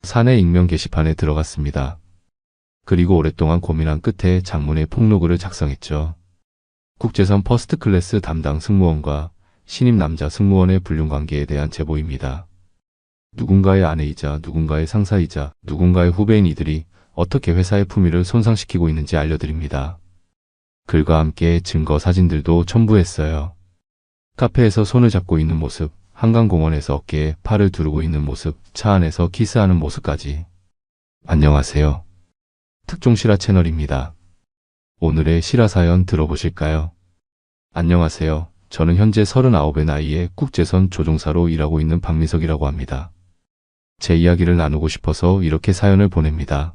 사내 익명 게시판에 들어갔습니다. 그리고 오랫동안 고민한 끝에 장문의 폭로글을 작성했죠. 국제선 퍼스트클래스 담당 승무원과 신입 남자 승무원의 불륜관계에 대한 제보입니다. 누군가의 아내이자 누군가의 상사이자 누군가의 후배인 이들이 어떻게 회사의 품위를 손상시키고 있는지 알려드립니다. 글과 함께 증거 사진들도 첨부했어요. 카페에서 손을 잡고 있는 모습, 한강공원에서 어깨에 팔을 두르고 있는 모습, 차 안에서 키스하는 모습까지. 안녕하세요. 특종 실화 채널입니다. 오늘의 실화 사연 들어보실까요? 안녕하세요. 저는 현재 39의 나이에 국제선 조종사로 일하고 있는 박민석이라고 합니다. 제 이야기를 나누고 싶어서 이렇게 사연을 보냅니다.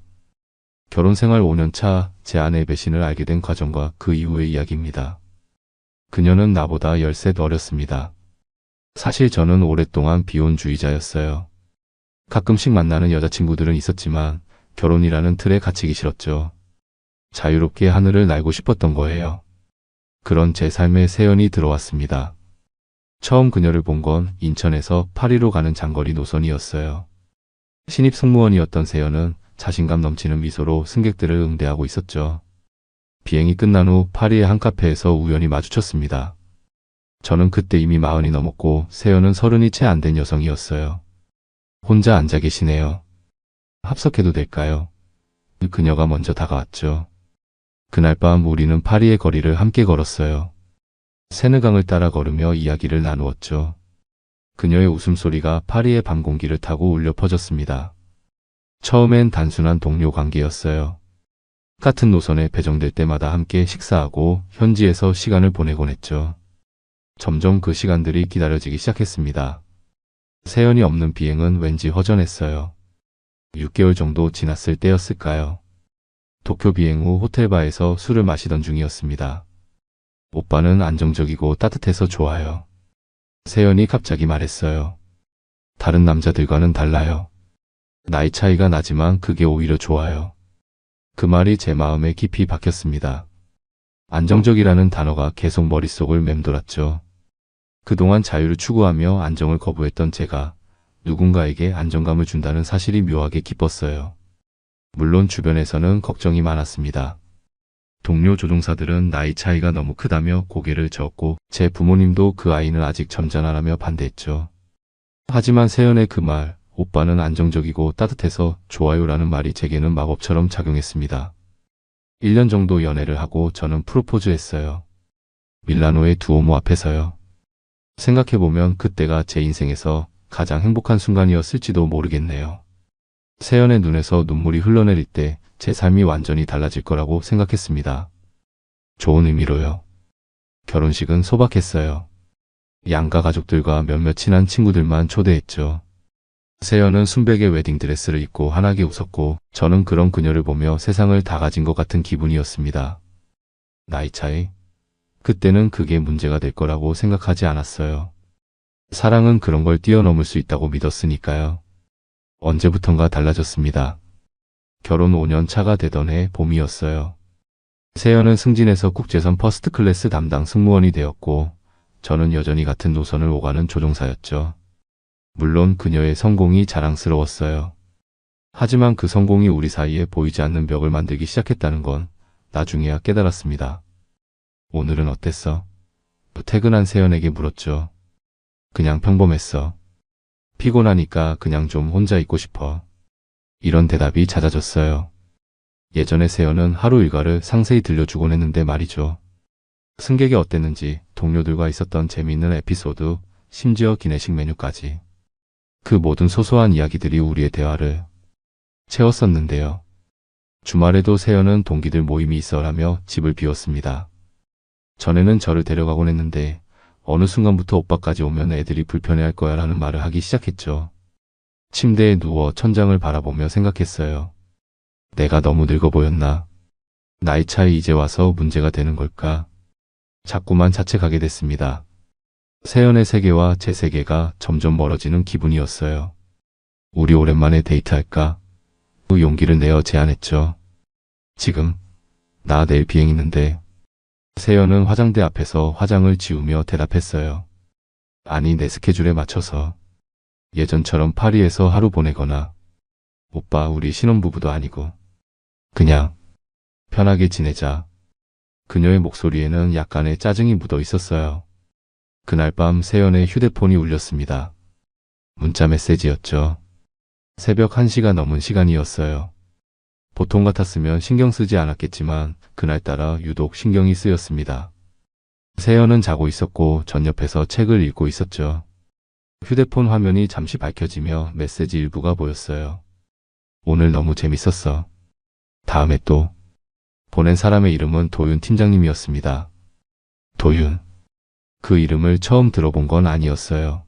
결혼 생활 5년 차 제 아내의 배신을 알게 된 과정과 그 이후의 이야기입니다. 그녀는 나보다 10살 어렸습니다. 사실 저는 오랫동안 비혼주의자였어요. 가끔씩 만나는 여자친구들은 있었지만 결혼이라는 틀에 갇히기 싫었죠. 자유롭게 하늘을 날고 싶었던 거예요. 그런 제 삶에 세연이 들어왔습니다. 처음 그녀를 본 건 인천에서 파리로 가는 장거리 노선이었어요. 신입 승무원이었던 세연은 자신감 넘치는 미소로 승객들을 응대하고 있었죠. 비행이 끝난 후 파리의 한 카페에서 우연히 마주쳤습니다. 저는 그때 이미 40이 넘었고 세연은 30이 채 안 된 여성이었어요. 혼자 앉아 계시네요. 합석해도 될까요? 그녀가 먼저 다가왔죠. 그날 밤 우리는 파리의 거리를 함께 걸었어요. 세느강을 따라 걸으며 이야기를 나누었죠. 그녀의 웃음소리가 파리의 밤 공기를 타고 울려 퍼졌습니다. 처음엔 단순한 동료 관계였어요. 같은 노선에 배정될 때마다 함께 식사하고 현지에서 시간을 보내곤 했죠. 점점 그 시간들이 기다려지기 시작했습니다. 세연이 없는 비행은 왠지 허전했어요. 6개월 정도 지났을 때였을까요? 도쿄 비행 후 호텔바에서 술을 마시던 중이었습니다. 오빠는 안정적이고 따뜻해서 좋아요. 세연이 갑자기 말했어요. 다른 남자들과는 달라요. 나이 차이가 나지만 그게 오히려 좋아요. 그 말이 제 마음에 깊이 박혔습니다. 안정적이라는 단어가 계속 머릿속을 맴돌았죠. 그동안 자유를 추구하며 안정을 거부했던 제가 누군가에게 안정감을 준다는 사실이 묘하게 기뻤어요. 물론 주변에서는 걱정이 많았습니다. 동료 조종사들은 나이 차이가 너무 크다며 고개를 저었고 제 부모님도 그 아이는 아직 점잖아라며 반대했죠. 하지만 세연의 그 말, 오빠는 안정적이고 따뜻해서 좋아요라는 말이 제게는 마법처럼 작용했습니다. 1년 정도 연애를 하고 저는 프로포즈했어요. 밀라노의 두오모 앞에서요. 생각해보면 그때가 제 인생에서 가장 행복한 순간이었을지도 모르겠네요. 세연의 눈에서 눈물이 흘러내릴 때 제 삶이 완전히 달라질 거라고 생각했습니다. 좋은 의미로요. 결혼식은 소박했어요. 양가 가족들과 몇몇 친한 친구들만 초대했죠. 세연은 순백의 웨딩드레스를 입고 환하게 웃었고 저는 그런 그녀를 보며 세상을 다 가진 것 같은 기분이었습니다. 나이 차이? 그때는 그게 문제가 될 거라고 생각하지 않았어요. 사랑은 그런 걸 뛰어넘을 수 있다고 믿었으니까요. 언제부턴가 달라졌습니다. 결혼 5년 차가 되던 해 봄이었어요. 세연은 승진해서 국제선 퍼스트클래스 담당 승무원이 되었고 저는 여전히 같은 노선을 오가는 조종사였죠. 물론 그녀의 성공이 자랑스러웠어요. 하지만 그 성공이 우리 사이에 보이지 않는 벽을 만들기 시작했다는 건 나중에야 깨달았습니다. 오늘은 어땠어? 퇴근한 세연에게 물었죠. 그냥 평범했어. 피곤하니까 그냥 좀 혼자 있고 싶어. 이런 대답이 잦아졌어요. 예전에 세연은 하루 일과를 상세히 들려주곤 했는데 말이죠. 승객이 어땠는지, 동료들과 있었던 재미있는 에피소드, 심지어 기내식 메뉴까지. 그 모든 소소한 이야기들이 우리의 대화를 채웠었는데요. 주말에도 세연은 동기들 모임이 있어라며 집을 비웠습니다. 전에는 저를 데려가곤 했는데 어느 순간부터 오빠까지 오면 애들이 불편해할 거야 라는 말을 하기 시작했죠. 침대에 누워 천장을 바라보며 생각했어요. 내가 너무 늙어 보였나? 나이 차이 이제 와서 문제가 되는 걸까? 자꾸만 자책하게 됐습니다. 세연의 세계와 제 세계가 점점 멀어지는 기분이었어요. 우리 오랜만에 데이트할까? 그 용기를 내어 제안했죠. 지금? 나 내일 비행 있는데. 세연은 화장대 앞에서 화장을 지우며 대답했어요. 아니 내 스케줄에 맞춰서. 예전처럼 파리에서 하루 보내거나 오빠, 우리 신혼부부도 아니고 그냥 편하게 지내자. 그녀의 목소리에는 약간의 짜증이 묻어 있었어요. 그날 밤 세연의 휴대폰이 울렸습니다. 문자 메시지였죠. 새벽 1시가 넘은 시간이었어요. 보통 같았으면 신경 쓰지 않았겠지만 그날따라 유독 신경이 쓰였습니다. 세연은 자고 있었고 전 옆에서 책을 읽고 있었죠. 휴대폰 화면이 잠시 밝혀지며 메시지 일부가 보였어요. 오늘 너무 재밌었어. 다음에 또. 보낸 사람의 이름은 도윤 팀장님이었습니다. 도윤. 그 이름을 처음 들어본 건 아니었어요.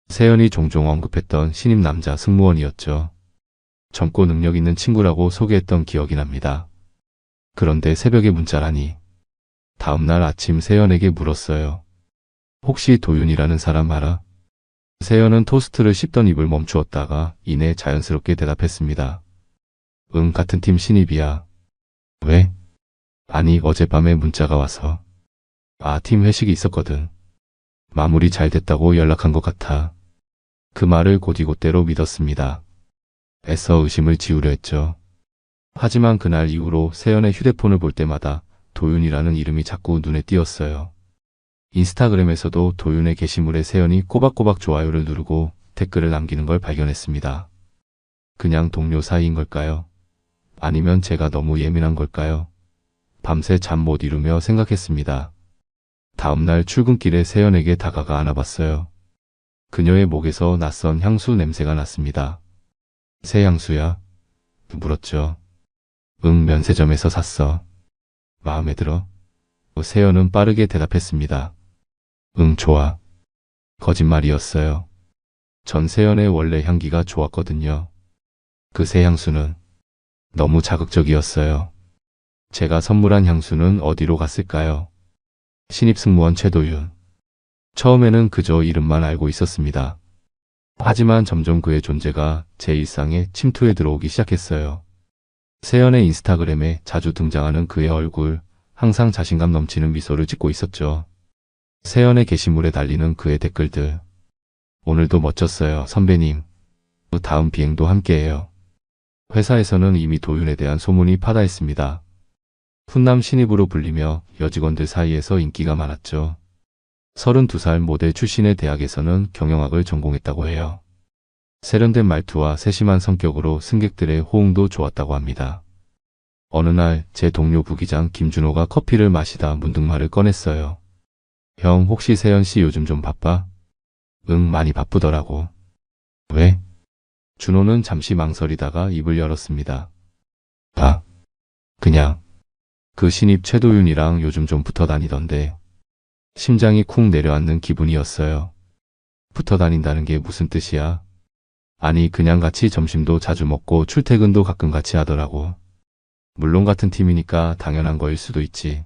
세연이 종종 언급했던 신입 남자 승무원이었죠. 젊고 능력 있는 친구라고 소개했던 기억이 납니다. 그런데 새벽에 문자라니. 다음날 아침 세연에게 물었어요. 혹시 도윤이라는 사람 알아? 세연은 토스트를 씹던 입을 멈추었다가 이내 자연스럽게 대답했습니다. 응, 같은 팀 신입이야. 왜? 아니, 어젯밤에 문자가 와서. 아, 팀 회식이 있었거든. 마무리 잘 됐다고 연락한 것 같아. 그 말을 곧이곧대로 믿었습니다. 애써 의심을 지우려 했죠. 하지만 그날 이후로 세연의 휴대폰을 볼 때마다 도윤이라는 이름이 자꾸 눈에 띄었어요. 인스타그램에서도 도윤의 게시물에 세연이 꼬박꼬박 좋아요를 누르고 댓글을 남기는 걸 발견했습니다. 그냥 동료 사이인 걸까요? 아니면 제가 너무 예민한 걸까요? 밤새 잠 못 이루며 생각했습니다. 다음날 출근길에 세연에게 다가가 안아봤어요. 그녀의 목에서 낯선 향수 냄새가 났습니다. 새 향수야? 물었죠. 응, 면세점에서 샀어. 마음에 들어? 세연은 빠르게 대답했습니다. 응, 좋아. 거짓말이었어요. 전 세연의 원래 향기가 좋았거든요. 그 새 향수는 너무 자극적이었어요. 제가 선물한 향수는 어디로 갔을까요? 신입승무원 최도윤. 처음에는 그저 이름만 알고 있었습니다. 하지만 점점 그의 존재가 제 일상에 침투해 들어오기 시작했어요. 세연의 인스타그램에 자주 등장하는 그의 얼굴, 항상 자신감 넘치는 미소를 짓고 있었죠. 세연의 게시물에 달리는 그의 댓글들. 오늘도 멋졌어요, 선배님. 다음 비행도 함께해요. 회사에서는 이미 도윤에 대한 소문이 파다했습니다. 훈남 신입으로 불리며 여직원들 사이에서 인기가 많았죠. 32살 모델 출신의 대학에서는 경영학을 전공했다고 해요. 세련된 말투와 세심한 성격으로 승객들의 호응도 좋았다고 합니다. 어느 날 제 동료 부기장 김준호가 커피를 마시다 문득 말을 꺼냈어요. 형, 혹시 세연 씨 요즘 좀 바빠? 응, 많이 바쁘더라고. 왜? 준호는 잠시 망설이다가 입을 열었습니다. 아, 그냥 그 신입 최도윤이랑 요즘 좀 붙어 다니던데. 심장이 쿵 내려앉는 기분이었어요. 붙어 다닌다는 게 무슨 뜻이야? 아니, 그냥 같이 점심도 자주 먹고 출퇴근도 가끔 같이 하더라고. 물론 같은 팀이니까 당연한 거일 수도 있지.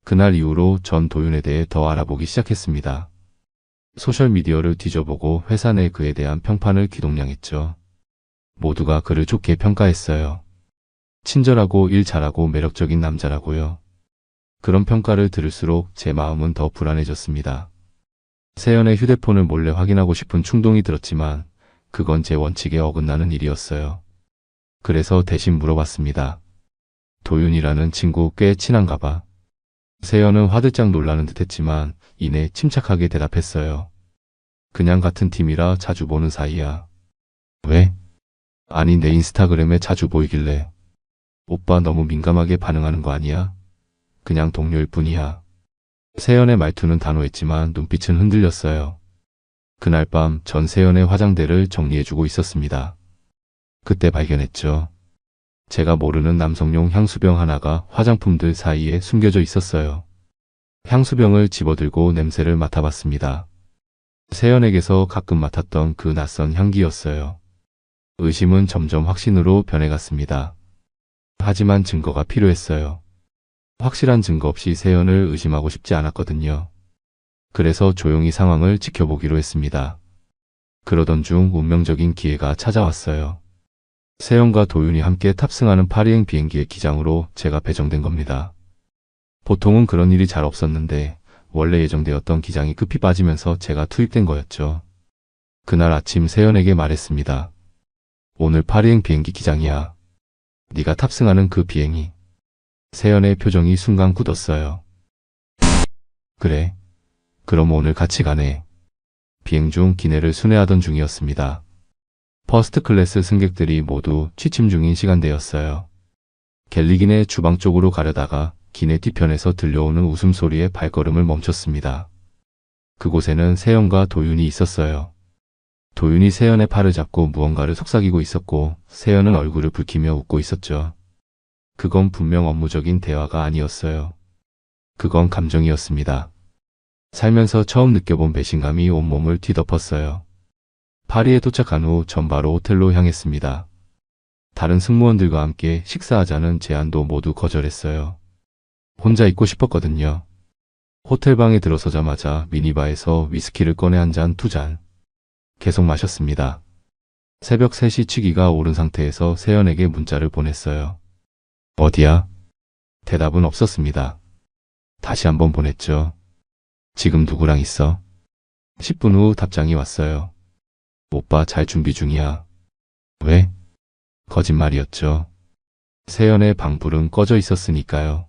그날 이후로 전 도윤에 대해 더 알아보기 시작했습니다. 소셜미디어를 뒤져보고 회사 내 그에 대한 평판을 기동량했죠. 모두가 그를 좋게 평가했어요. 친절하고 일 잘하고 매력적인 남자라고요. 그런 평가를 들을수록 제 마음은 더 불안해졌습니다. 세연의 휴대폰을 몰래 확인하고 싶은 충동이 들었지만 그건 제 원칙에 어긋나는 일이었어요. 그래서 대신 물어봤습니다. 도윤이라는 친구 꽤 친한가 봐. 세연은 화들짝 놀라는 듯 했지만 이내 침착하게 대답했어요. 그냥 같은 팀이라 자주 보는 사이야. 왜? 아니, 내 인스타그램에 자주 보이길래. 오빠 너무 민감하게 반응하는 거 아니야? 그냥 동료일 뿐이야. 세연의 말투는 단호했지만 눈빛은 흔들렸어요. 그날 밤 전 세연의 화장대를 정리해주고 있었습니다. 그때 발견했죠. 제가 모르는 남성용 향수병 하나가 화장품들 사이에 숨겨져 있었어요. 향수병을 집어들고 냄새를 맡아봤습니다. 세연에게서 가끔 맡았던 그 낯선 향기였어요. 의심은 점점 확신으로 변해갔습니다. 하지만 증거가 필요했어요. 확실한 증거 없이 세연을 의심하고 싶지 않았거든요. 그래서 조용히 상황을 지켜보기로 했습니다. 그러던 중 운명적인 기회가 찾아왔어요. 세연과 도윤이 함께 탑승하는 파리행 비행기의 기장으로 제가 배정된 겁니다. 보통은 그런 일이 잘 없었는데 원래 예정되었던 기장이 급히 빠지면서 제가 투입된 거였죠. 그날 아침 세연에게 말했습니다. 오늘 파리행 비행기 기장이야. 네가 탑승하는 그 비행이. 세연의 표정이 순간 굳었어요. 그래. 그럼 오늘 같이 가네. 비행 중 기내를 순회하던 중이었습니다. 퍼스트 클래스 승객들이 모두 취침 중인 시간대였어요. 갤리긴의 주방 쪽으로 가려다가 기내 뒤편에서 들려오는 웃음소리에 발걸음을 멈췄습니다. 그곳에는 세연과 도윤이 있었어요. 도윤이 세연의 팔을 잡고 무언가를 속삭이고 있었고 세연은 얼굴을 붉히며 웃고 있었죠. 그건 분명 업무적인 대화가 아니었어요. 그건 감정이었습니다. 살면서 처음 느껴본 배신감이 온몸을 뒤덮었어요. 파리에 도착한 후 전 바로 호텔로 향했습니다. 다른 승무원들과 함께 식사하자는 제안도 모두 거절했어요. 혼자 있고 싶었거든요. 호텔방에 들어서자마자 미니바에서 위스키를 꺼내 한 잔, 두 잔. 계속 마셨습니다. 새벽 3시 치기가 오른 상태에서 세연에게 문자를 보냈어요. 어디야? 대답은 없었습니다. 다시 한번 보냈죠. 지금 누구랑 있어? 10분 후 답장이 왔어요. 오빠 잘 준비 중이야. 왜? 거짓말이었죠. 세연의 방불은 꺼져 있었으니까요.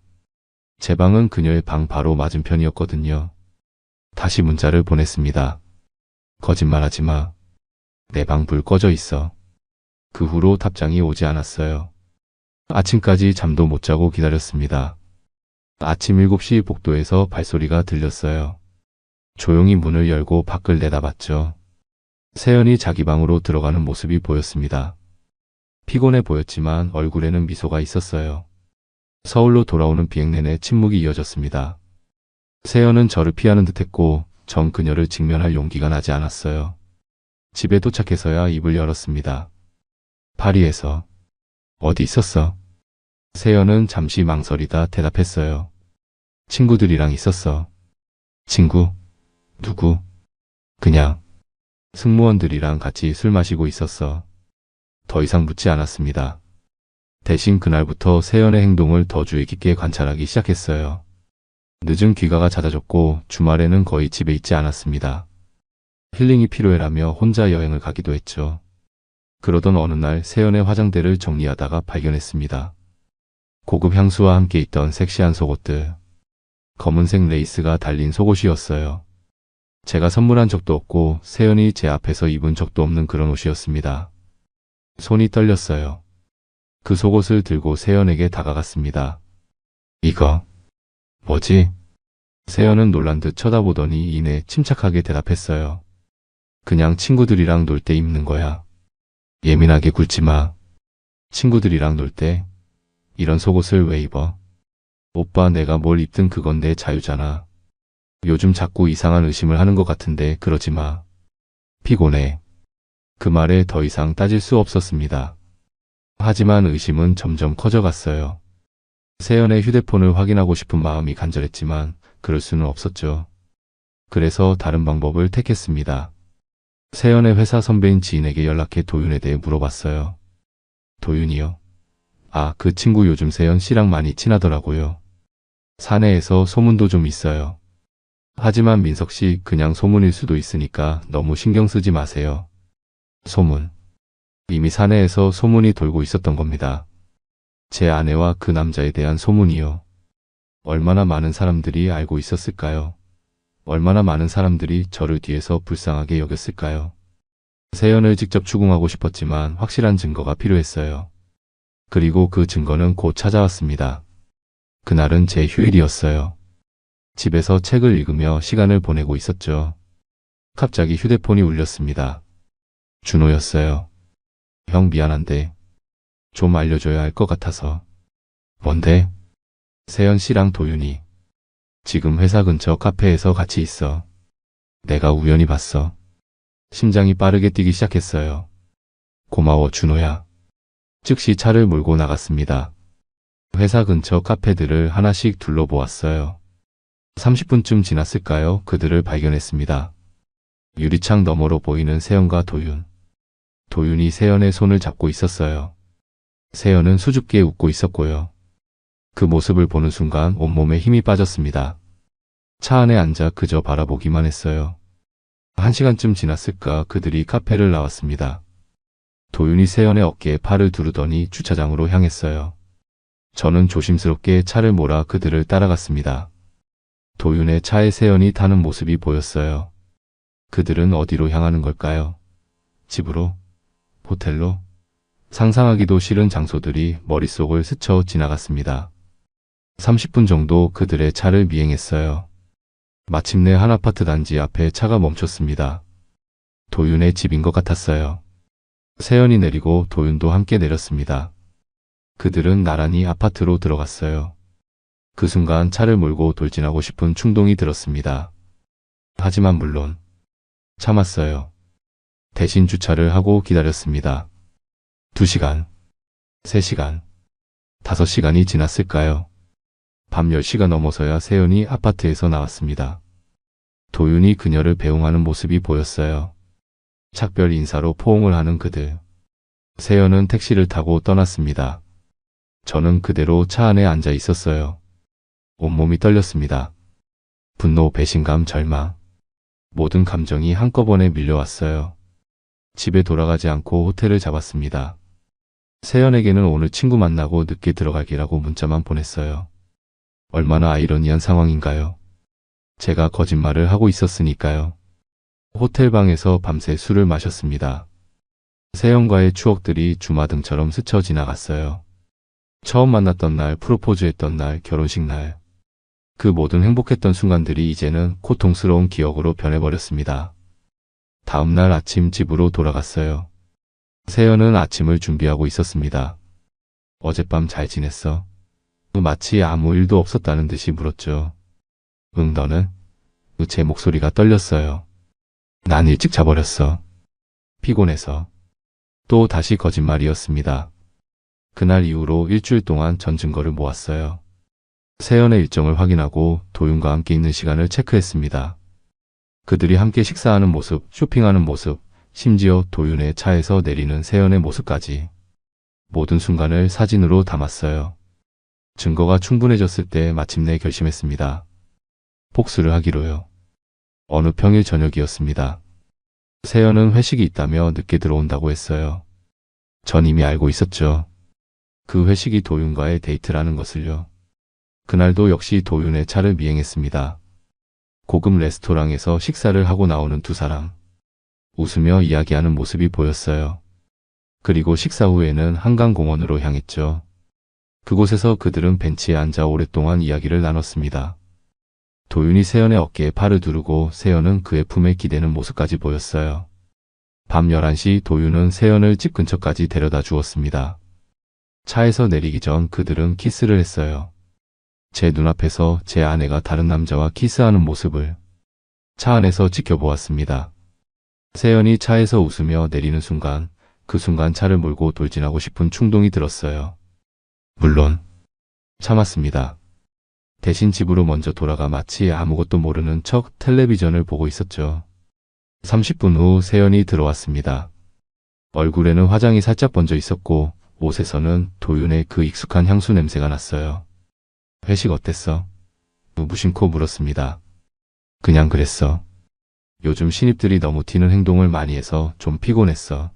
제 방은 그녀의 방 바로 맞은편이었거든요. 다시 문자를 보냈습니다. 거짓말하지 마. 내 방 불 꺼져 있어. 그 후로 답장이 오지 않았어요. 아침까지 잠도 못 자고 기다렸습니다. 아침 7시 복도에서 발소리가 들렸어요. 조용히 문을 열고 밖을 내다봤죠. 세연이 자기 방으로 들어가는 모습이 보였습니다. 피곤해 보였지만 얼굴에는 미소가 있었어요. 서울로 돌아오는 비행 내내 침묵이 이어졌습니다. 세연은 저를 피하는 듯했고 전 그녀를 직면할 용기가 나지 않았어요. 집에 도착해서야 입을 열었습니다. 파리에서. 어디 있었어? 세연은 잠시 망설이다 대답했어요. 친구들이랑 있었어. 친구? 누구? 그냥 승무원들이랑 같이 술 마시고 있었어. 더 이상 묻지 않았습니다. 대신 그날부터 세연의 행동을 더 주의 깊게 관찰하기 시작했어요. 늦은 귀가가 잦아졌고 주말에는 거의 집에 있지 않았습니다. 힐링이 필요해라며 혼자 여행을 가기도 했죠. 그러던 어느 날 세연의 화장대를 정리하다가 발견했습니다. 고급 향수와 함께 있던 섹시한 속옷들. 검은색 레이스가 달린 속옷이었어요. 제가 선물한 적도 없고 세연이 제 앞에서 입은 적도 없는 그런 옷이었습니다. 손이 떨렸어요. 그 속옷을 들고 세연에게 다가갔습니다. 이거 뭐지? 세연은 놀란 듯 쳐다보더니 이내 침착하게 대답했어요. 그냥 친구들이랑 놀 때 입는 거야. 예민하게 굴지 마. 친구들이랑 놀 때 이런 속옷을 왜 입어? 오빠 내가 뭘 입든 그건 내 자유잖아. 요즘 자꾸 이상한 의심을 하는 것 같은데 그러지 마. 피곤해. 그 말에 더 이상 따질 수 없었습니다. 하지만 의심은 점점 커져갔어요. 세연의 휴대폰을 확인하고 싶은 마음이 간절했지만 그럴 수는 없었죠. 그래서 다른 방법을 택했습니다. 세연의 회사 선배인 지인에게 연락해 도윤에 대해 물어봤어요. 도윤이요? 아, 그 친구 요즘 세연 씨랑 많이 친하더라고요. 사내에서 소문도 좀 있어요. 하지만 민석 씨 그냥 소문일 수도 있으니까 너무 신경 쓰지 마세요. 소문. 이미 사내에서 소문이 돌고 있었던 겁니다. 제 아내와 그 남자에 대한 소문이요. 얼마나 많은 사람들이 알고 있었을까요? 얼마나 많은 사람들이 저를 뒤에서 불쌍하게 여겼을까요? 세연을 직접 추궁하고 싶었지만 확실한 증거가 필요했어요. 그리고 그 증거는 곧 찾아왔습니다. 그날은 제 휴일이었어요. 집에서 책을 읽으며 시간을 보내고 있었죠. 갑자기 휴대폰이 울렸습니다. 준호였어요. 형 미안한데 좀 알려줘야 할 것 같아서. 뭔데? 세연 씨랑 도윤이 지금 회사 근처 카페에서 같이 있어. 내가 우연히 봤어. 심장이 빠르게 뛰기 시작했어요. 고마워 준호야. 즉시 차를 몰고 나갔습니다. 회사 근처 카페들을 하나씩 둘러보았어요. 30분쯤 지났을까요? 그들을 발견했습니다. 유리창 너머로 보이는 세연과 도윤. 도윤이 세연의 손을 잡고 있었어요. 세연은 수줍게 웃고 있었고요. 그 모습을 보는 순간 온몸에 힘이 빠졌습니다. 차 안에 앉아 그저 바라보기만 했어요. 1시간쯤 지났을까 그들이 카페를 나왔습니다. 도윤이 세연의 어깨에 팔을 두르더니 주차장으로 향했어요. 저는 조심스럽게 차를 몰아 그들을 따라갔습니다. 도윤의 차에 세연이 타는 모습이 보였어요. 그들은 어디로 향하는 걸까요? 집으로? 호텔로? 상상하기도 싫은 장소들이 머릿속을 스쳐 지나갔습니다. 30분 정도 그들의 차를 미행했어요. 마침내 한 아파트 단지 앞에 차가 멈췄습니다. 도윤의 집인 것 같았어요. 세연이 내리고 도윤도 함께 내렸습니다. 그들은 나란히 아파트로 들어갔어요. 그 순간 차를 몰고 돌진하고 싶은 충동이 들었습니다. 하지만 물론 참았어요. 대신 주차를 하고 기다렸습니다. 2시간, 3시간, 5시간이 지났을까요? 밤 10시가 넘어서야 세연이 아파트에서 나왔습니다. 도윤이 그녀를 배웅하는 모습이 보였어요. 작별 인사로 포옹을 하는 그들. 세연은 택시를 타고 떠났습니다. 저는 그대로 차 안에 앉아 있었어요. 온몸이 떨렸습니다. 분노, 배신감, 절망. 모든 감정이 한꺼번에 밀려왔어요. 집에 돌아가지 않고 호텔을 잡았습니다. 세연에게는 오늘 친구 만나고 늦게 들어가기라고 문자만 보냈어요. 얼마나 아이러니한 상황인가요? 제가 거짓말을 하고 있었으니까요. 호텔 방에서 밤새 술을 마셨습니다. 세연과의 추억들이 주마등처럼 스쳐 지나갔어요. 처음 만났던 날, 프로포즈했던 날, 결혼식 날. 그 모든 행복했던 순간들이 이제는 고통스러운 기억으로 변해버렸습니다. 다음 날 아침 집으로 돌아갔어요. 세연은 아침을 준비하고 있었습니다. 어젯밤 잘 지냈어? 마치 아무 일도 없었다는 듯이 물었죠. 응, 너는? 제 목소리가 떨렸어요. 난 일찍 자버렸어. 피곤해서. 또 다시 거짓말이었습니다. 그날 이후로 일주일 동안 전 증거를 모았어요. 세연의 일정을 확인하고 도윤과 함께 있는 시간을 체크했습니다. 그들이 함께 식사하는 모습, 쇼핑하는 모습, 심지어 도윤의 차에서 내리는 세연의 모습까지. 모든 순간을 사진으로 담았어요. 증거가 충분해졌을 때 마침내 결심했습니다. 복수를 하기로요. 어느 평일 저녁이었습니다. 세연은 회식이 있다며 늦게 들어온다고 했어요. 전 이미 알고 있었죠. 그 회식이 도윤과의 데이트라는 것을요. 그날도 역시 도윤의 차를 미행했습니다. 고급 레스토랑에서 식사를 하고 나오는 두 사람. 웃으며 이야기하는 모습이 보였어요. 그리고 식사 후에는 한강공원으로 향했죠. 그곳에서 그들은 벤치에 앉아 오랫동안 이야기를 나눴습니다. 도윤이 세연의 어깨에 팔을 두르고 세연은 그의 품에 기대는 모습까지 보였어요. 밤 11시 도윤은 세연을 집 근처까지 데려다 주었습니다. 차에서 내리기 전 그들은 키스를 했어요. 제 눈앞에서 제 아내가 다른 남자와 키스하는 모습을 차 안에서 지켜보았습니다. 세연이 차에서 웃으며 내리는 순간, 그 순간 차를 몰고 돌진하고 싶은 충동이 들었어요. 물론 참았습니다. 대신 집으로 먼저 돌아가 마치 아무것도 모르는 척 텔레비전을 보고 있었죠. 30분 후 세연이 들어왔습니다. 얼굴에는 화장이 살짝 번져 있었고 옷에서는 도윤의 그 익숙한 향수 냄새가 났어요. 회식 어땠어? 무심코 물었습니다. 그냥 그랬어. 요즘 신입들이 너무 튀는 행동을 많이 해서 좀 피곤했어.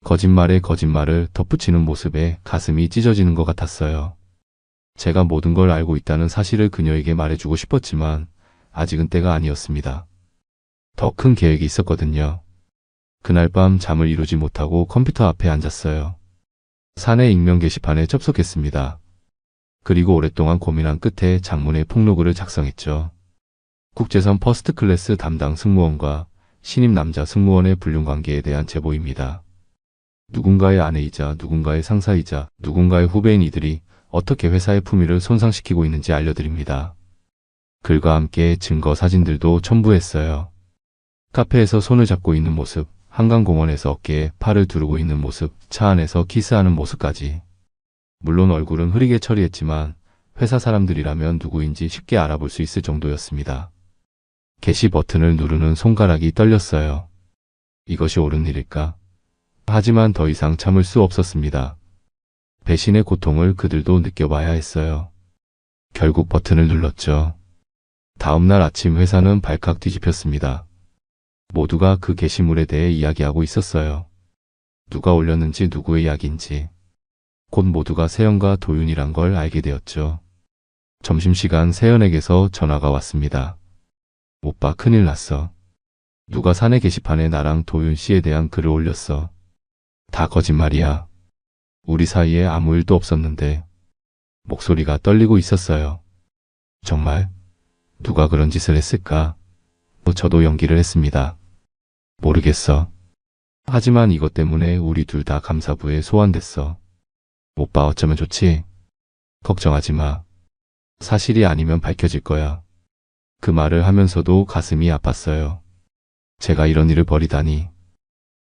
거짓말에 거짓말을 덧붙이는 모습에 가슴이 찢어지는 것 같았어요. 제가 모든 걸 알고 있다는 사실을 그녀에게 말해주고 싶었지만 아직은 때가 아니었습니다. 더 큰 계획이 있었거든요. 그날 밤 잠을 이루지 못하고 컴퓨터 앞에 앉았어요. 사내 익명 게시판에 접속했습니다. 그리고 오랫동안 고민한 끝에 장문의 폭로글을 작성했죠. 국제선 퍼스트클래스 담당 승무원과 신입 남자 승무원의 불륜관계에 대한 제보입니다. 누군가의 아내이자 누군가의 상사이자 누군가의 후배인 이들이 어떻게 회사의 품위를 손상시키고 있는지 알려드립니다. 글과 함께 증거 사진들도 첨부했어요. 카페에서 손을 잡고 있는 모습, 한강공원에서 어깨에 팔을 두르고 있는 모습, 차 안에서 키스하는 모습까지. 물론 얼굴은 흐리게 처리했지만 회사 사람들이라면 누구인지 쉽게 알아볼 수 있을 정도였습니다. 게시 버튼을 누르는 손가락이 떨렸어요. 이것이 옳은 일일까? 하지만 더 이상 참을 수 없었습니다. 배신의 고통을 그들도 느껴봐야 했어요. 결국 버튼을 눌렀죠. 다음날 아침 회사는 발칵 뒤집혔습니다. 모두가 그 게시물에 대해 이야기하고 있었어요. 누가 올렸는지 누구의 이야기인지. 곧 모두가 세연과 도윤이란 걸 알게 되었죠. 점심시간 세연에게서 전화가 왔습니다. 오빠 큰일 났어. 누가 사내 게시판에 나랑 도윤 씨에 대한 글을 올렸어. 다 거짓말이야. 우리 사이에 아무 일도 없었는데. 목소리가 떨리고 있었어요. 정말? 누가 그런 짓을 했을까? 저도 연기를 했습니다. 모르겠어. 하지만 이것 때문에 우리 둘 다 감사부에 소환됐어. 오빠 어쩌면 좋지? 걱정하지 마. 사실이 아니면 밝혀질 거야. 그 말을 하면서도 가슴이 아팠어요. 제가 이런 일을 벌이다니.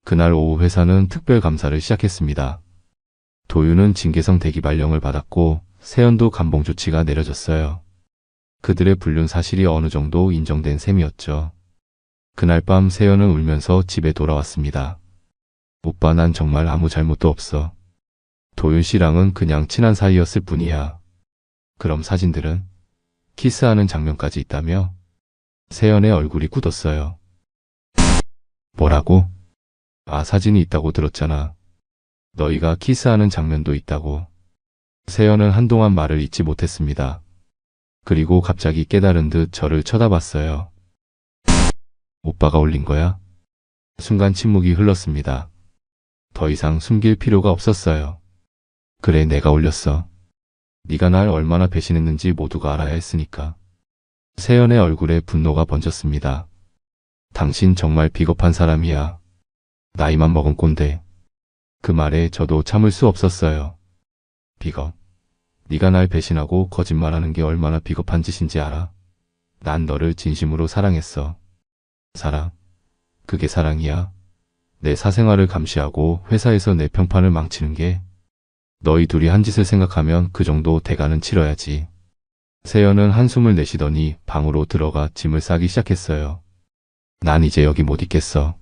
그날 오후 회사는 특별 감사를 시작했습니다. 도윤은 징계성 대기 발령을 받았고 세연도 감봉 조치가 내려졌어요. 그들의 불륜 사실이 어느 정도 인정된 셈이었죠. 그날 밤 세연은 울면서 집에 돌아왔습니다. 오빠 난 정말 아무 잘못도 없어. 도윤 씨랑은 그냥 친한 사이였을 뿐이야. 그럼 사진들은? 키스하는 장면까지 있다며? 세연의 얼굴이 굳었어요. 뭐라고? 아, 사진이 있다고 들었잖아. 너희가 키스하는 장면도 있다고. 세연은 한동안 말을 잇지 못했습니다. 그리고 갑자기 깨달은 듯 저를 쳐다봤어요. 오빠가 올린 거야? 순간 침묵이 흘렀습니다. 더 이상 숨길 필요가 없었어요. 그래, 내가 올렸어. 네가 날 얼마나 배신했는지 모두가 알아야 했으니까. 세연의 얼굴에 분노가 번졌습니다. 당신 정말 비겁한 사람이야. 나이만 먹은 꼰대. 그 말에 저도 참을 수 없었어요. 비겁. 네가 날 배신하고 거짓말하는 게 얼마나 비겁한 짓인지 알아? 난 너를 진심으로 사랑했어. 사랑? 그게 사랑이야? 내 사생활을 감시하고 회사에서 내 평판을 망치는 게? 너희 둘이 한 짓을 생각하면 그 정도 대가는 치러야지. 세연은 한숨을 내쉬더니 방으로 들어가 짐을 싸기 시작했어요. 난 이제 여기 못 있겠어.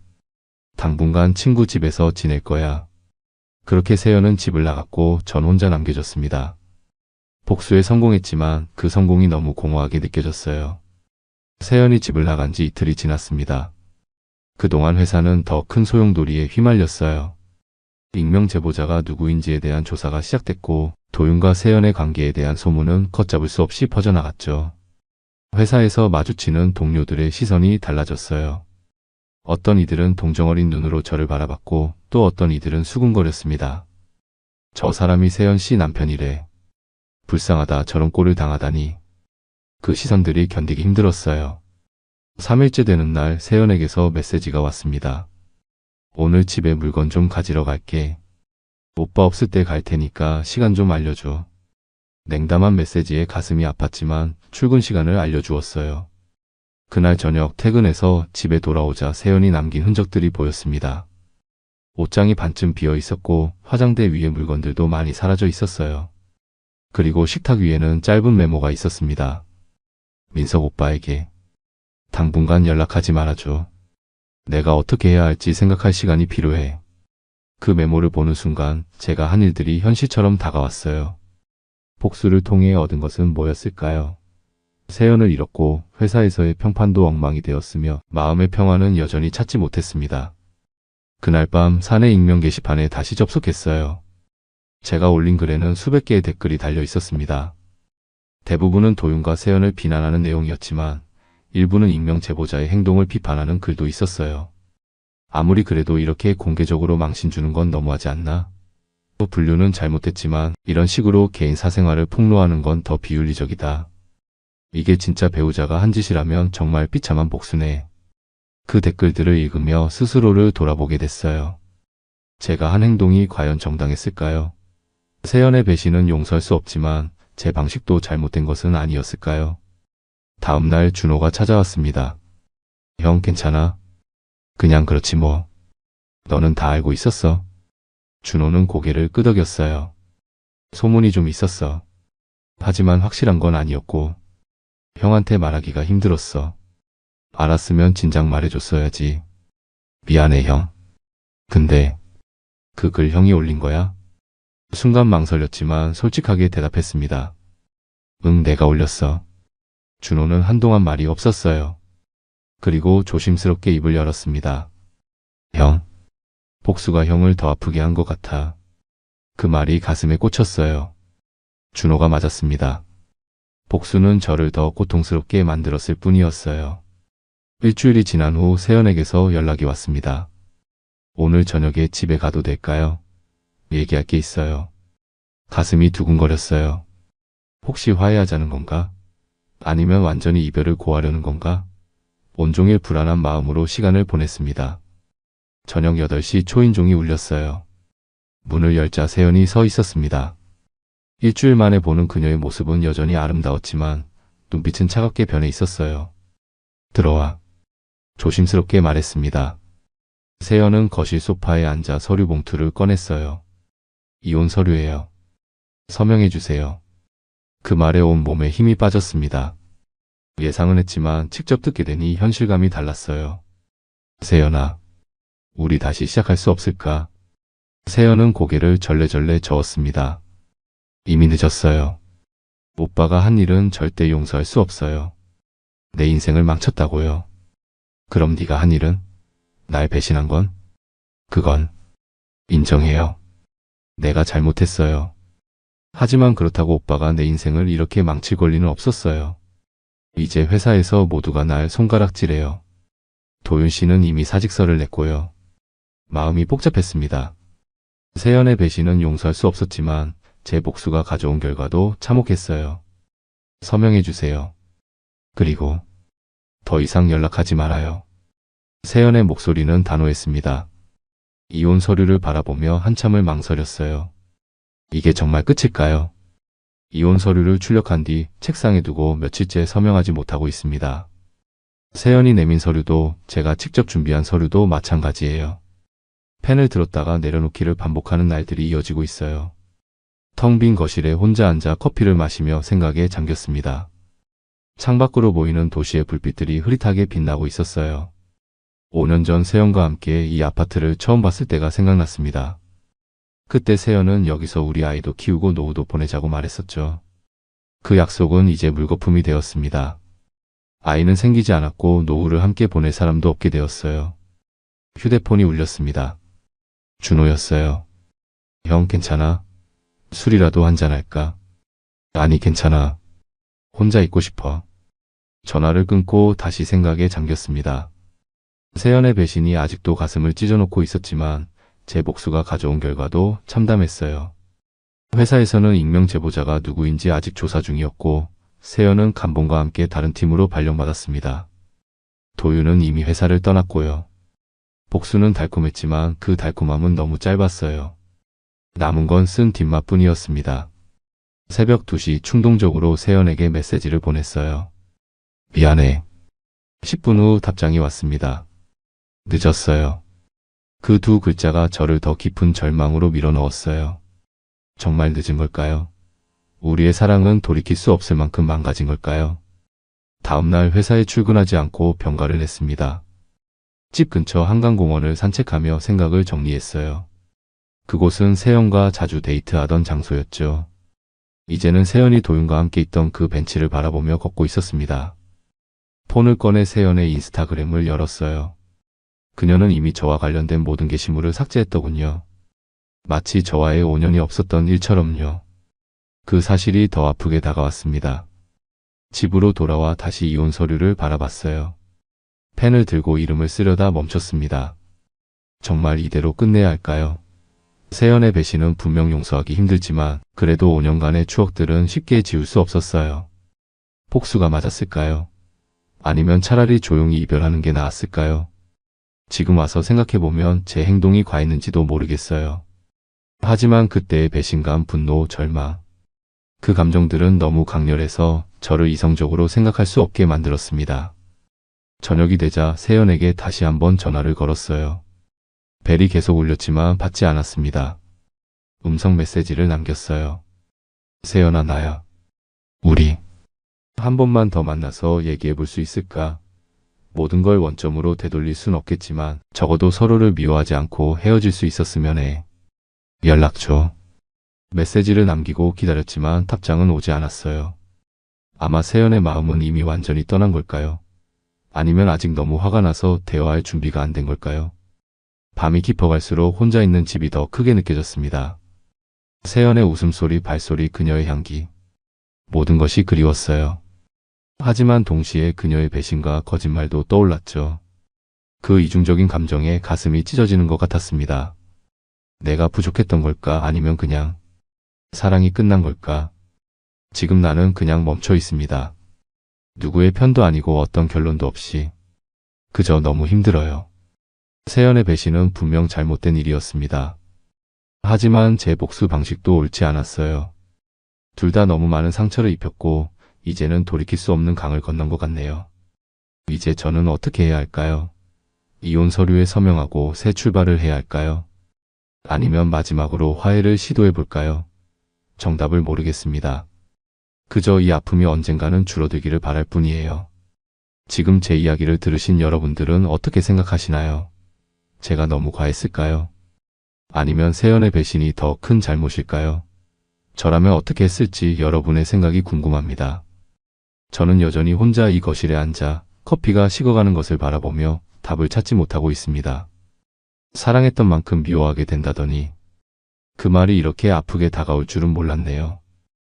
당분간 친구 집에서 지낼 거야. 그렇게 세연은 집을 나갔고 전 혼자 남겨졌습니다. 복수에 성공했지만 그 성공이 너무 공허하게 느껴졌어요. 세연이 집을 나간 지 이틀이 지났습니다. 그동안 회사는 더 큰 소용돌이에 휘말렸어요. 익명 제보자가 누구인지에 대한 조사가 시작됐고 도윤과 세연의 관계에 대한 소문은 걷잡을 수 없이 퍼져나갔죠. 회사에서 마주치는 동료들의 시선이 달라졌어요. 어떤 이들은 동정어린 눈으로 저를 바라봤고 또 어떤 이들은 수군거렸습니다. 저 사람이 세연 씨 남편이래. 불쌍하다, 저런 꼴을 당하다니. 그 시선들이 견디기 힘들었어요. 3일째 되는 날 세연에게서 메시지가 왔습니다. 오늘 집에 물건 좀 가지러 갈게. 오빠 없을 때 갈 테니까 시간 좀 알려줘. 냉담한 메시지에 가슴이 아팠지만 출근 시간을 알려주었어요. 그날 저녁 퇴근해서 집에 돌아오자 세연이 남긴 흔적들이 보였습니다. 옷장이 반쯤 비어 있었고 화장대 위에 물건들도 많이 사라져 있었어요. 그리고 식탁 위에는 짧은 메모가 있었습니다. 민석 오빠에게. 당분간 연락하지 말아줘. 내가 어떻게 해야 할지 생각할 시간이 필요해. 그 메모를 보는 순간 제가 한 일들이 현실처럼 다가왔어요. 복수를 통해 얻은 것은 뭐였을까요? 세연을 잃었고 회사에서의 평판도 엉망이 되었으며 마음의 평화는 여전히 찾지 못했습니다. 그날 밤 사내 익명 게시판에 다시 접속했어요. 제가 올린 글에는 수백 개의 댓글이 달려 있었습니다. 대부분은 도윤과 세연을 비난하는 내용이었지만 일부는 익명 제보자의 행동을 비판하는 글도 있었어요. 아무리 그래도 이렇게 공개적으로 망신 주는 건 너무하지 않나? 불륜은 잘못했지만 이런 식으로 개인 사생활을 폭로하는 건 더 비윤리적이다. 이게 진짜 배우자가 한 짓이라면 정말 비참한 복수네. 그 댓글들을 읽으며 스스로를 돌아보게 됐어요. 제가 한 행동이 과연 정당했을까요? 세연의 배신은 용서할 수 없지만 제 방식도 잘못된 것은 아니었을까요? 다음날 준호가 찾아왔습니다. 형 괜찮아? 그냥 그렇지 뭐. 너는 다 알고 있었어? 준호는 고개를 끄덕였어요. 소문이 좀 있었어. 하지만 확실한 건 아니었고 형한테 말하기가 힘들었어. 알았으면 진작 말해줬어야지. 미안해 형. 근데 그 글 형이 올린 거야? 순간 망설였지만 솔직하게 대답했습니다. 응, 내가 올렸어. 준호는 한동안 말이 없었어요. 그리고 조심스럽게 입을 열었습니다. 형, 복수가 형을 더 아프게 한 것 같아. 그 말이 가슴에 꽂혔어요. 준호가 맞았습니다. 복수는 저를 더 고통스럽게 만들었을 뿐이었어요. 일주일이 지난 후 세연에게서 연락이 왔습니다. 오늘 저녁에 집에 가도 될까요? 얘기할 게 있어요. 가슴이 두근거렸어요. 혹시 화해하자는 건가? 아니면 완전히 이별을 고하려는 건가? 온종일 불안한 마음으로 시간을 보냈습니다. 저녁 8시 초인종이 울렸어요. 문을 열자 세연이 서 있었습니다. 일주일 만에 보는 그녀의 모습은 여전히 아름다웠지만 눈빛은 차갑게 변해 있었어요. 들어와. 조심스럽게 말했습니다. 세연은 거실 소파에 앉아 서류 봉투를 꺼냈어요. 이혼 서류예요. 서명해 주세요. 그 말에 온 몸에 힘이 빠졌습니다. 예상은 했지만 직접 듣게 되니 현실감이 달랐어요. 세연아, 우리 다시 시작할 수 없을까? 세연은 고개를 절레절레 저었습니다. 이미 늦었어요. 오빠가 한 일은 절대 용서할 수 없어요. 내 인생을 망쳤다고요. 그럼 네가 한 일은? 날 배신한 건? 그건 인정해요. 내가 잘못했어요. 하지만 그렇다고 오빠가 내 인생을 이렇게 망칠 권리는 없었어요. 이제 회사에서 모두가 날 손가락질해요. 도윤 씨는 이미 사직서를 냈고요. 마음이 복잡했습니다. 세연의 배신은 용서할 수 없었지만 제 복수가 가져온 결과도 참혹했어요. 서명해 주세요. 그리고 더 이상 연락하지 말아요. 세연의 목소리는 단호했습니다. 이혼 서류를 바라보며 한참을 망설였어요. 이게 정말 끝일까요? 이혼 서류를 출력한 뒤 책상에 두고 며칠째 서명하지 못하고 있습니다. 세연이 내민 서류도 제가 직접 준비한 서류도 마찬가지예요. 펜을 들었다가 내려놓기를 반복하는 날들이 이어지고 있어요. 텅 빈 거실에 혼자 앉아 커피를 마시며 생각에 잠겼습니다. 창밖으로 보이는 도시의 불빛들이 흐릿하게 빛나고 있었어요. 5년 전 세연과 함께 이 아파트를 처음 봤을 때가 생각났습니다. 그때 세연은 여기서 우리 아이도 키우고 노후도 보내자고 말했었죠. 그 약속은 이제 물거품이 되었습니다. 아이는 생기지 않았고 노후를 함께 보낼 사람도 없게 되었어요. 휴대폰이 울렸습니다. 준호였어요. 형 괜찮아? 술이라도 한잔할까? 아니 괜찮아. 혼자 있고 싶어. 전화를 끊고 다시 생각에 잠겼습니다. 세연의 배신이 아직도 가슴을 찢어놓고 있었지만 제 복수가 가져온 결과도 참담했어요. 회사에서는 익명 제보자가 누구인지 아직 조사 중이었고 세연은 감봉과 함께 다른 팀으로 발령받았습니다. 도윤은 이미 회사를 떠났고요. 복수는 달콤했지만 그 달콤함은 너무 짧았어요. 남은 건 쓴 뒷맛뿐이었습니다. 새벽 2시 충동적으로 세연에게 메시지를 보냈어요. 미안해. 10분 후 답장이 왔습니다. 늦었어요. 그 두 글자가 저를 더 깊은 절망으로 밀어넣었어요. 정말 늦은 걸까요? 우리의 사랑은 돌이킬 수 없을 만큼 망가진 걸까요? 다음날 회사에 출근하지 않고 병가를 냈습니다. 집 근처 한강공원을 산책하며 생각을 정리했어요. 그곳은 세연과 자주 데이트하던 장소였죠. 이제는 세연이 도윤과 함께 있던 그 벤치를 바라보며 걷고 있었습니다. 폰을 꺼내 세연의 인스타그램을 열었어요. 그녀는 이미 저와 관련된 모든 게시물을 삭제했더군요. 마치 저와의 5년이 없었던 일처럼요. 그 사실이 더 아프게 다가왔습니다. 집으로 돌아와 다시 이혼 서류를 바라봤어요. 펜을 들고 이름을 쓰려다 멈췄습니다. 정말 이대로 끝내야 할까요? 세연의 배신은 분명 용서하기 힘들지만 그래도 5년간의 추억들은 쉽게 지울 수 없었어요. 복수가 맞았을까요? 아니면 차라리 조용히 이별하는 게 나았을까요? 지금 와서 생각해보면 제 행동이 과했는지도 모르겠어요. 하지만 그때의 배신감, 분노, 절망, 그 감정들은 너무 강렬해서 저를 이성적으로 생각할 수 없게 만들었습니다. 저녁이 되자 세연에게 다시 한번 전화를 걸었어요. 벨이 계속 울렸지만 받지 않았습니다. 음성 메시지를 남겼어요. 세연아, 나야. 우리 한 번만 더 만나서 얘기해 볼 수 있을까? 모든 걸 원점으로 되돌릴 순 없겠지만 적어도 서로를 미워하지 않고 헤어질 수 있었으면 해. 연락 줘. 메시지를 남기고 기다렸지만 답장은 오지 않았어요. 아마 세연의 마음은 이미 완전히 떠난 걸까요? 아니면 아직 너무 화가 나서 대화할 준비가 안 된 걸까요? 밤이 깊어갈수록 혼자 있는 집이 더 크게 느껴졌습니다. 세연의 웃음소리, 발소리, 그녀의 향기. 모든 것이 그리웠어요. 하지만 동시에 그녀의 배신과 거짓말도 떠올랐죠. 그 이중적인 감정에 가슴이 찢어지는 것 같았습니다. 내가 부족했던 걸까? 아니면 그냥 사랑이 끝난 걸까? 지금 나는 그냥 멈춰 있습니다. 누구의 편도 아니고 어떤 결론도 없이 그저 너무 힘들어요. 세연의 배신은 분명 잘못된 일이었습니다. 하지만 제 복수 방식도 옳지 않았어요. 둘 다 너무 많은 상처를 입혔고 이제는 돌이킬 수 없는 강을 건넌 것 같네요. 이제 저는 어떻게 해야 할까요? 이혼 서류에 서명하고 새 출발을 해야 할까요? 아니면 마지막으로 화해를 시도해 볼까요? 정답을 모르겠습니다. 그저 이 아픔이 언젠가는 줄어들기를 바랄 뿐이에요. 지금 제 이야기를 들으신 여러분들은 어떻게 생각하시나요? 제가 너무 과했을까요? 아니면 세연의 배신이 더 큰 잘못일까요? 저라면 어떻게 했을지 여러분의 생각이 궁금합니다. 저는 여전히 혼자 이 거실에 앉아 커피가 식어가는 것을 바라보며 답을 찾지 못하고 있습니다. 사랑했던 만큼 미워하게 된다더니 그 말이 이렇게 아프게 다가올 줄은 몰랐네요.